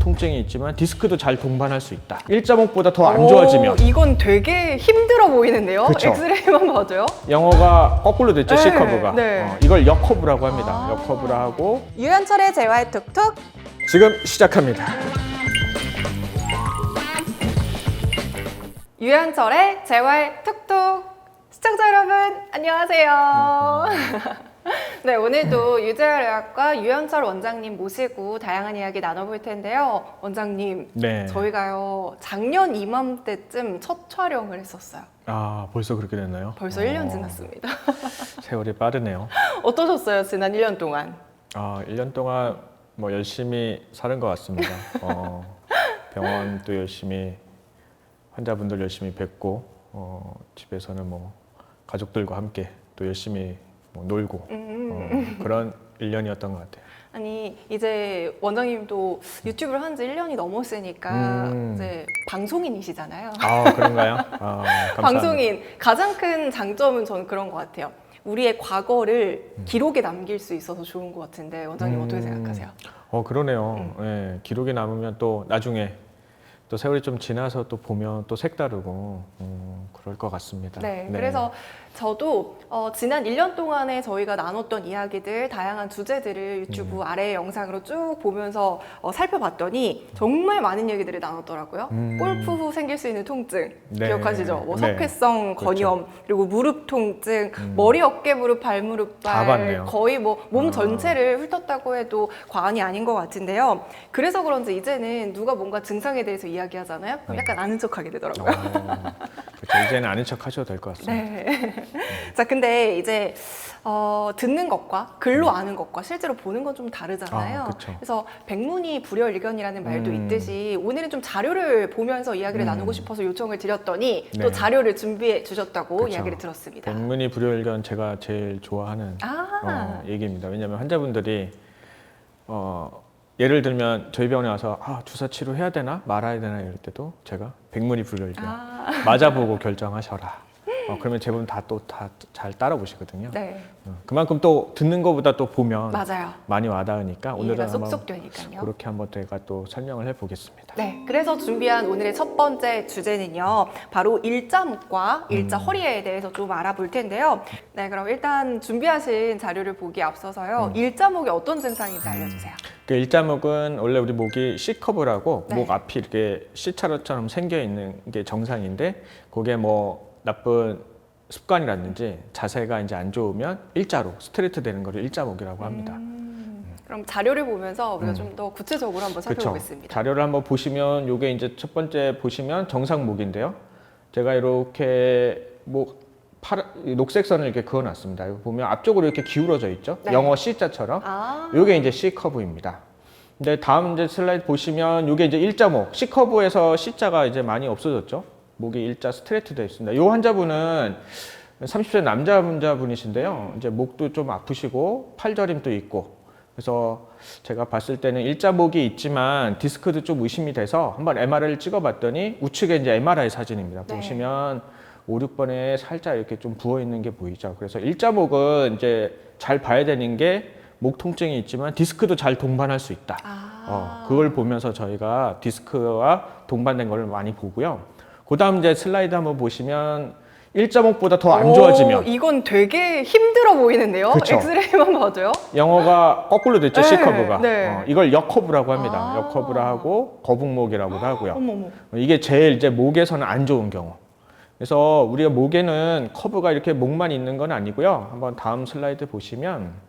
통증이 있지만 디스크도 잘 동반할 수 있다. 일자목보다 더 안 좋아지면. 이건 되게 힘들어 보이는데요? 그쵸. 엑스레이만 봐도요? 영어가 거꾸로 됐죠, 네, C커브가. 네. 이걸 역커브라고 합니다. 역커브라 하고 유현철의 재활 톡톡. 지금 시작합니다. 유현철의 재활 톡톡. 시청자 여러분, 안녕하세요. 네, 오늘도 유재활의학과 유현철 원장님 모시고 다양한 이야기 나눠볼 텐데요. 원장님, 네. 저희가요, 작년 이맘때쯤 첫 촬영을 했었어요. 아, 벌써 그렇게 됐나요? 벌써 1년 지났습니다. 세월이 빠르네요. 어떠셨어요, 지난 1년 동안? 1년 동안 뭐 열심히 사는 것 같습니다. 병원도 열심히, 환자분들 열심히 뵙고, 집에서는 뭐 가족들과 함께 또 열심히 뭐 놀고 그런 1년이었던 것 같아요. 아니, 이제 원장님도 유튜브를 한 지 1년이 넘었으니까 이제 방송인이시잖아요. 그런가요? 감사합니다. 방송인 가장 큰 장점은 저는 그런 것 같아요. 우리의 과거를 기록에 남길 수 있어서 좋은 것 같은데 원장님 어떻게 생각하세요? 그러네요. 네, 기록에 남으면 또 나중에 또 세월이 좀 지나서 또 보면 또 색다르고 그럴 것 같습니다. 네, 그래서 저도 지난 1년 동안에 저희가 나눴던 이야기들, 다양한 주제들을 유튜브 아래 영상으로 쭉 보면서 살펴봤더니 정말 많은 얘기들을 나눴더라고요. 골프 후 생길 수 있는 통증 네. 기억하시죠? 뭐 네. 석회성 건염, 그리고 무릎 통증, 머리, 어깨, 무릎, 발무릎, 다 봤네요. 거의 뭐 몸 전체를 훑었다고 해도 과언이 아닌 것 같은데요. 그래서 그런지 이제는 누가 뭔가 증상에 대해서 이야기하잖아요. 그럼 약간 아는 척하게 되더라고요. 그렇죠. 이제는 아는 척 하셔도 될 것 같습니다. 네. 자, 근데 이제 듣는 것과 글로 아는 것과 실제로 보는 건 좀 다르잖아요. 그쵸. 그래서 백문이 불여일견이라는 말도 있듯이 오늘은 좀 자료를 보면서 이야기를 나누고 싶어서 요청을 드렸더니 또 네. 자료를 준비해 주셨다고 그쵸. 이야기를 들었습니다. 백문이 불여일견 제가 제일 좋아하는 얘기입니다. 왜냐하면 환자분들이 예를 들면 저희 병원에 와서 주사 치료해야 되나 말아야 되나 이럴 때도 제가 백문이 불여일견 맞아보고 결정하셔라. 그러면 제 분 다 잘 따라 보시거든요. 네, 그만큼 또 듣는 것보다 또 보면 맞아요. 많이 와닿으니까 오늘은 이해가 한번 쏙쏙 되니까요. 그렇게 한번 제가 또 설명을 해보겠습니다. 네, 그래서 준비한 오늘의 첫 번째 주제는요, 바로 일자목과 일자 허리에 대해서 좀 알아볼 텐데요. 네, 그럼 일단 준비하신 자료를 보기 앞서서요, 일자목이 어떤 증상인지 알려주세요. 그 일자목은 원래 우리 목이 C커브라고 네. 목 앞이 이렇게 C자로처럼 생겨 있는 게 정상인데 그게 뭐 나쁜 습관이라든지 자세가 이제 안 좋으면 일자로 스트레이트 되는 거를 일자목이라고 합니다. 그럼 자료를 보면서 우리가 좀 더 구체적으로 한번 그렇죠. 살펴보겠습니다. 자료를 한번 보시면 이게 이제 첫 번째 보시면 정상목인데요. 제가 이렇게 녹색 선을 이렇게 그어놨습니다. 이거 보면 앞쪽으로 이렇게 기울어져 있죠. 네. 영어 C자처럼. 이게 이제 C 커브입니다. 근데 다음 이제 슬라이드 보시면 이게 이제 일자목. C 커브에서 C자가 이제 많이 없어졌죠. 목이 일자 스트레이트 되어 있습니다. 이 환자분은 30세 남자분이신데요. 이제 목도 좀 아프시고 팔저림도 있고. 그래서 제가 봤을 때는 일자목이 있지만 디스크도 좀 의심이 돼서 한번 MRI를 찍어봤더니 우측에 이제 MRI 사진입니다. 네. 보시면 5, 6번에 살짝 이렇게 좀 부어 있는 게 보이죠. 그래서 일자목은 이제 잘 봐야 되는 게 목 통증이 있지만 디스크도 잘 동반할 수 있다. 그걸 보면서 저희가 디스크와 동반된 걸 많이 보고요. 그 다음 이제 슬라이드 한번 보시면 일자목보다 더 안 좋아지면. 이건 되게 힘들어 보이는데요? 그쵸. 엑스레이만 봐도요? 영어가 거꾸로 됐죠, 네, C커브가. 네. 이걸 역커브라고 합니다. 역커브라 하고 거북목이라고도 하고요. 어머머. 이게 제일 이제 목에서는 안 좋은 경우. 그래서 우리가 목에는 커브가 이렇게 목만 있는 건 아니고요. 한번 다음 슬라이드 보시면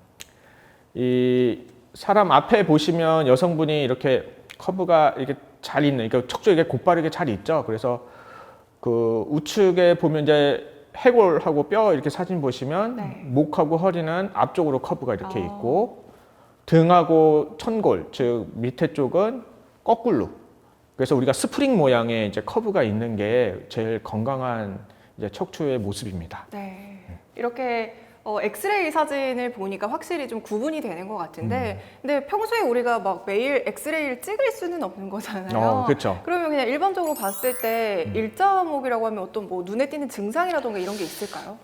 이 사람 앞에 보시면 여성분이 이렇게 커브가 이렇게 잘 있는, 그러니까 척추 이게 곧바르게 잘 있죠. 그래서 그 우측에 보면 이제 해골하고 뼈 이렇게 사진 보시면 네. 목하고 허리는 앞쪽으로 커브가 이렇게 있고 등하고 천골, 즉 밑에 쪽은 거꾸로. 그래서 우리가 스프링 모양의 이제 커브가 있는 게 제일 건강한 이제 척추의 모습입니다. 네. 이렇게 엑스레이 사진을 보니까 확실히 좀 구분이 되는 것 같은데, 근데 평소에 우리가 막 매일 엑스레이를 찍을 수는 없는 거잖아요. 그렇죠. 그러면 그냥 일반적으로 봤을 때 일자목이라고 하면 어떤 뭐 눈에 띄는 증상이라던가 이런 게 있을까요?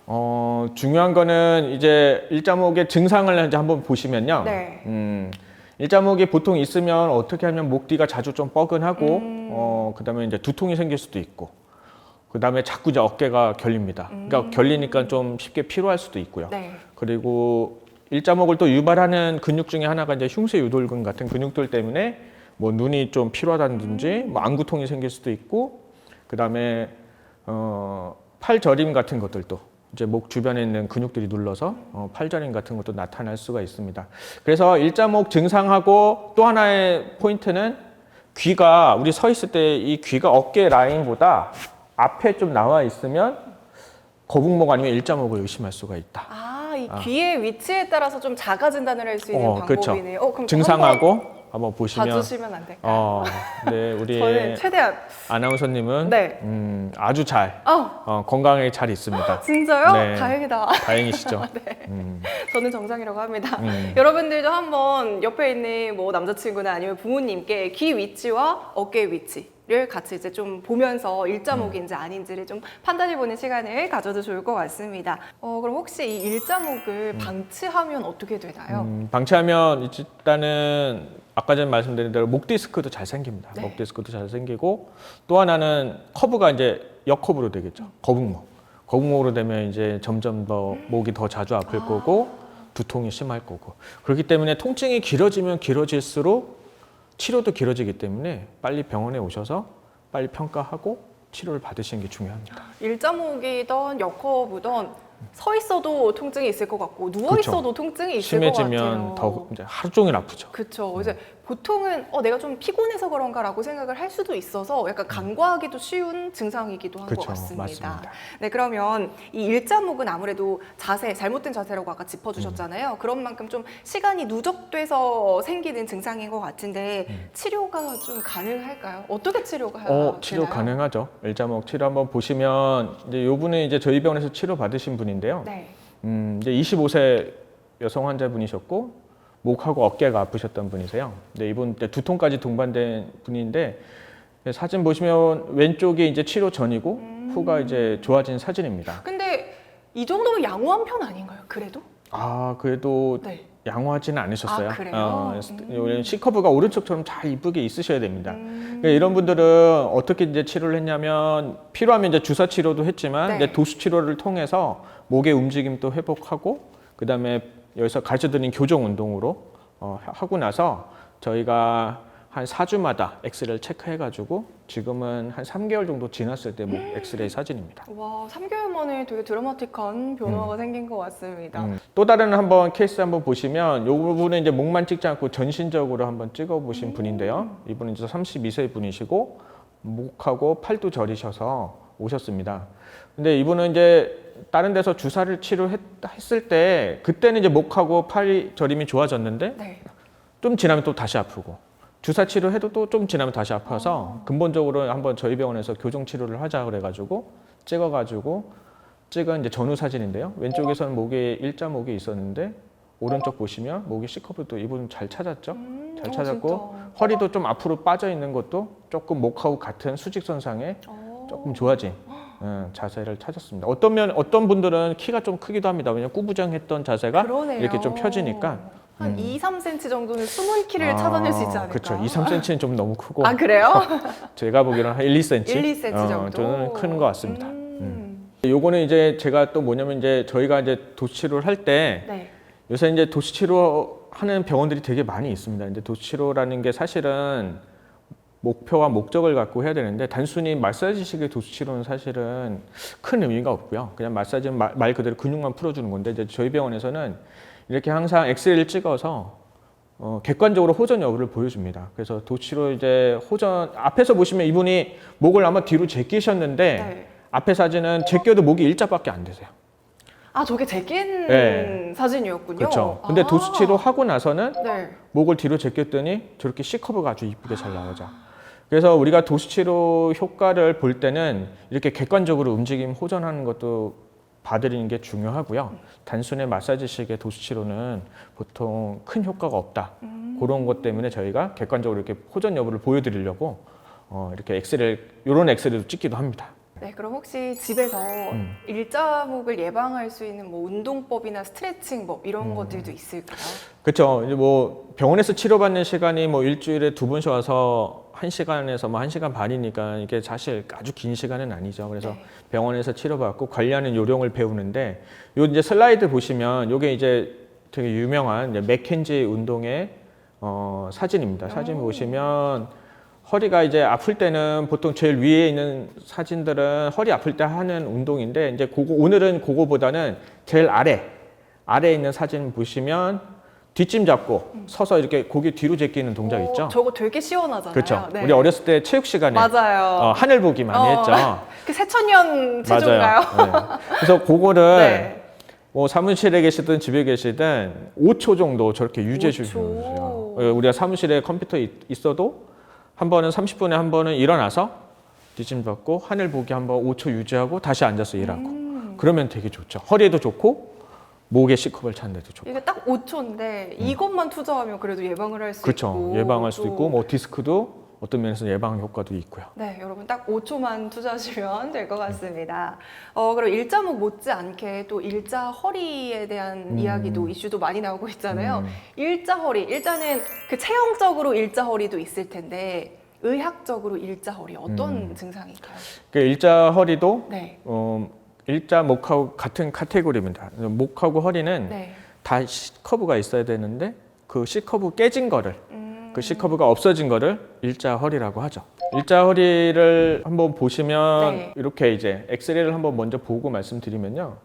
중요한 거는 이제 일자목의 증상을 이제 한번 보시면요. 네. 일자목이 보통 있으면 어떻게 하면 목 뒤가 자주 좀 뻐근하고 그다음에 이제 두통이 생길 수도 있고 그다음에 자꾸 이제 어깨가 결립니다. 그러니까 결리니까 좀 쉽게 피로할 수도 있고요. 네. 그리고 일자목을 또 유발하는 근육 중에 하나가 이제 흉쇄 유돌근 같은 근육들 때문에 뭐 눈이 좀 피로하다든지 뭐 안구통이 생길 수도 있고 그다음에 팔 저림 같은 것들도 이제 목 주변에 있는 근육들이 눌러서 팔 저림 같은 것도 나타날 수가 있습니다. 그래서 일자목 증상하고 또 하나의 포인트는 귀가 우리 서 있을 때 이 귀가 어깨 라인보다 앞에 좀 나와 있으면 거북목 아니면 일자목을 의심할 수가 있다. 이 귀의 위치에 따라서 좀 자가 진단을 할 수 있는 그렇죠. 방법이네요. 그럼 증상하고 한번 보시면 봐주시면 안 될까요? 네, 우리 저는 최대한. 아나운서님은 네. 아주 잘 건강하게 잘 있습니다. 진짜요? 네. 다행이다. 다행이시죠. 네. 저는 정상이라고 합니다. 음. 여러분들도 한번 옆에 있는 뭐 남자친구나 아니면 부모님께 귀 위치와 어깨 위치를 같이 이제 좀 보면서 일자목인지 아닌지를 좀 판단해보는 시간을 가져도 좋을 것 같습니다. 그럼 혹시 이 일자목을 방치하면 어떻게 되나요? 방치하면 일단은 아까 전에 말씀드린 대로 목 디스크도 잘 생깁니다. 네. 목 디스크도 잘 생기고 또 하나는 커브가 이제 역커브로 되겠죠. 거북목. 거북목으로 되면 이제 점점 더 목이 더 자주 아플 거고 두통이 심할 거고 그렇기 때문에 통증이 길어지면 길어질수록 치료도 길어지기 때문에 빨리 병원에 오셔서 빨리 평가하고 치료를 받으시는 게 중요합니다. 일자목이든 역커브든 서 있어도 통증이 있을 것 같고 누워 있어도 통증이 있을 것 같아요. 심해지면 더 이제 하루 종일 아프죠. 그렇죠. 이제 보통은 내가 좀 피곤해서 그런가라고 생각을 할 수도 있어서 약간 간과하기도 쉬운 증상이기도 한 것 그쵸, 같습니다. 맞습니다. 네, 그러면 이 일자목은 아무래도 잘못된 자세라고 아까 짚어주셨잖아요. 그런 만큼 좀 시간이 누적돼서 생기는 증상인 것 같은데 치료가 좀 가능할까요? 어떻게 치료가 치료 되나요? 가능하죠. 일자목 치료 한번 보시면 이제 요 분은 이제 저희 병원에서 치료 받으신 분인데요. 네. 이제 25세 여성 환자분이셨고 목하고 어깨가 아프셨던 분이세요. 근데 이분 때 두통까지 동반된 분인데 사진 보시면 왼쪽이 이제 치료 전이고 후가 이제 좋아진 사진입니다. 근데 이 정도면 양호한 편 아닌가요? 그래도? 그래도 네. 양호하지는 않으셨어요. 그래요? C커브가 오른쪽처럼 잘 이쁘게 있으셔야 됩니다. 그러니까 이런 분들은 어떻게 이제 치료를 했냐면 필요하면 이제 주사 치료도 했지만 네. 이제 도수 치료를 통해서 목의 움직임도 회복하고 그다음에 여기서 가르쳐드린 교정 운동으로 하고 나서 저희가 한 4주마다 엑스레이를 체크해가지고 지금은 한 3개월 정도 지났을 때 목 엑스레이 사진입니다. 와, 3개월 만에 되게 드라마틱한 변화가 생긴 것 같습니다. 또 다른 케이스 한번 보시면 이 부분은 이제 목만 찍지 않고 전신적으로 한번 찍어보신 분인데요. 이분은 이제 32세 분이시고 목하고 팔도 저리셔서 오셨습니다. 근데 이분은 이제 다른 데서 주사를 치료했을 때 그때는 이제 목하고 팔 저림이 좋아졌는데 네. 좀 지나면 또 다시 아프고 주사 치료해도 또 좀 지나면 다시 아파서 근본적으로 한번 저희 병원에서 교정 치료를 하자 그래가지고 찍은 이제 전후 사진인데요. 왼쪽에서는 목에 일자목이 있었는데 오른쪽 보시면 목이 C커브도 이분 잘 찾았죠. 잘 찾았고 진짜. 허리도 좀 앞으로 빠져 있는 것도 조금 목하고 같은 수직선상에 조금 좋아진 자세를 찾았습니다. 어떤 분들은 키가 좀 크기도 합니다. 왜냐면 꾸부정했던 자세가 그러네요. 이렇게 좀 펴지니까 한 2, 3cm 정도는 숨은 키를 찾아낼 수 있지 않을까? 그렇죠. 2, 3cm는 좀 너무 크고 그래요? 제가 보기로는 한 1, 2cm, 1, 2cm 정도? 저는 큰 것 같습니다. 요거는 이제 제가 또 뭐냐면 이제 저희가 이제 도수치료를 할 때 네. 요새 이제 도수치료 하는 병원들이 되게 많이 있습니다. 이제 도수치료라는 게 사실은 목표와 목적을 갖고 해야 되는데 단순히 마사지식의 도수치료는 사실은 큰 의미가 없고요. 그냥 마사지는 말 그대로 근육만 풀어주는 건데 이제 저희 병원에서는 이렇게 항상 엑스레이를 찍어서 객관적으로 호전 여부를 보여줍니다. 그래서 도수치료 이제 호전 앞에서 보시면 이분이 목을 아마 뒤로 제끼셨는데 네. 앞에 사진은 제껴도 목이 일자밖에 안 되세요. 저게 제낀 네. 사진이었군요. 그렇죠. 근데 도수치료 하고 나서는 네. 목을 뒤로 제꼈더니 저렇게 C커브가 아주 이쁘게 잘 나오죠. 그래서 우리가 도수치료 효과를 볼 때는 이렇게 객관적으로 움직임 호전하는 것도 봐드리는 게 중요하고요. 단순히 마사지식의 도수치료는 보통 큰 효과가 없다. 그런 것 때문에 저희가 객관적으로 이렇게 호전 여부를 보여드리려고 이렇게 이런 엑스레이도 찍기도 합니다. 네, 그럼 혹시 집에서 일자목을 예방할 수 있는 뭐 운동법이나 스트레칭법 이런 것들도 있을까요? 그렇죠. 이제 뭐 병원에서 치료받는 시간이 뭐 일주일에 2번씩 와서 1시간에서 뭐 1시간 반이니까 이게 사실 아주 긴 시간은 아니죠. 그래서 네. 병원에서 치료받고 관리하는 요령을 배우는데 요 이제 슬라이드 보시면 요게 이제 되게 유명한 이제 맥켄지 운동의 사진입니다. 사진 보시면 허리가 이제 아플 때는 보통 제일 위에 있는 사진들은 허리 아플 때 하는 운동인데 이제 오늘은 그거보다는 제일 아래에 있는 사진 보시면 뒷짐 잡고 서서 이렇게 고개 뒤로 제끼는 동작 있죠. 저거 되게 시원하잖아요. 그렇죠. 네. 우리 어렸을 때 체육 시간에 맞아요. 하늘 보기 많이 했죠. 그 새천년 체조인가요? 맞아요. 네. 그래서 그거를 네. 뭐 사무실에 계시든 집에 계시든 5초 정도 저렇게 유지해 5초. 주시면 돼요. 우리가 사무실에 컴퓨터 있어도 한 번은 30분에 한 번은 일어나서 뒷짐 잡고 하늘 보기 한 번 5초 유지하고 다시 앉아서 일하고 그러면 되게 좋죠. 허리에도 좋고 목에 C컵을 찾는 데도 좋고. 이게 딱 5초인데 이것만 투자하면 그래도 예방을 할 수 그렇죠. 있고 예방할 수도 또 있고 뭐 디스크도 어떤 면에서 예방 효과도 있고요. 네, 여러분 딱 5초만 투자하시면 될 것 같습니다. 그럼 일자목 못지않게 또 일자 허리에 대한 이야기도 이슈도 많이 나오고 있잖아요. 일자 허리, 일단은 그 체형적으로 일자 허리도 있을 텐데 의학적으로 일자 허리 어떤 증상일까요? 그 일자 허리도 네, 일자 목하고 같은 카테고리입니다. 목하고 허리는 네. 다 C커브가 있어야 되는데 그 C커브 깨진 거를 그 C커브가 없어진 거를 일자 허리라고 하죠. 일자 허리를 한번 보시면 네. 이렇게 이제 엑스레이를 한번 먼저 보고 말씀드리면요.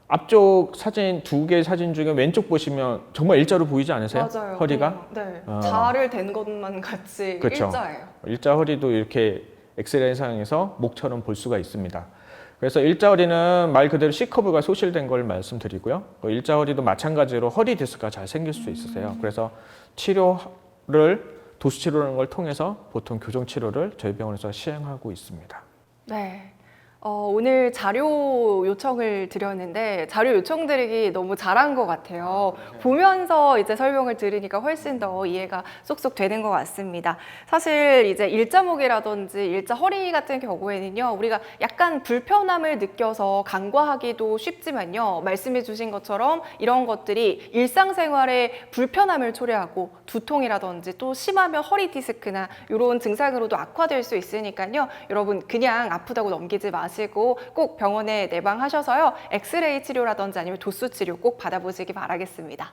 앞쪽 사진 2개 사진 중에 왼쪽 보시면 정말 일자로 보이지 않으세요? 맞아요. 허리가? 네, 어. 자를 댄 것만 같이 그쵸. 일자예요. 일자 허리도 이렇게 엑스레이상에서 목처럼 볼 수가 있습니다. 그래서 일자 허리는 말 그대로 C커브가 소실된 걸 말씀드리고요. 일자 허리도 마찬가지로 허리 디스크가 잘 생길 수 있으세요. 그래서 치료를 도수 치료라는 걸 통해서 보통 교정 치료를 저희 병원에서 시행하고 있습니다. 네. 오늘 자료 요청을 드렸는데 자료 요청 드리기 너무 잘한 것 같아요. 보면서 이제 설명을 들으니까 훨씬 더 이해가 쏙쏙 되는 것 같습니다. 사실 이제 일자목이라든지 일자 허리 같은 경우에는요, 우리가 약간 불편함을 느껴서 간과하기도 쉽지만요, 말씀해 주신 것처럼 이런 것들이 일상생활에 불편함을 초래하고 두통이라든지 또 심하면 허리 디스크나 이런 증상으로도 악화될 수 있으니까요, 여러분 그냥 아프다고 넘기지 마시고 꼭 병원에 내방하셔서요, 엑스레이 치료라든지 아니면 도수 치료 꼭 받아보시기 바라겠습니다.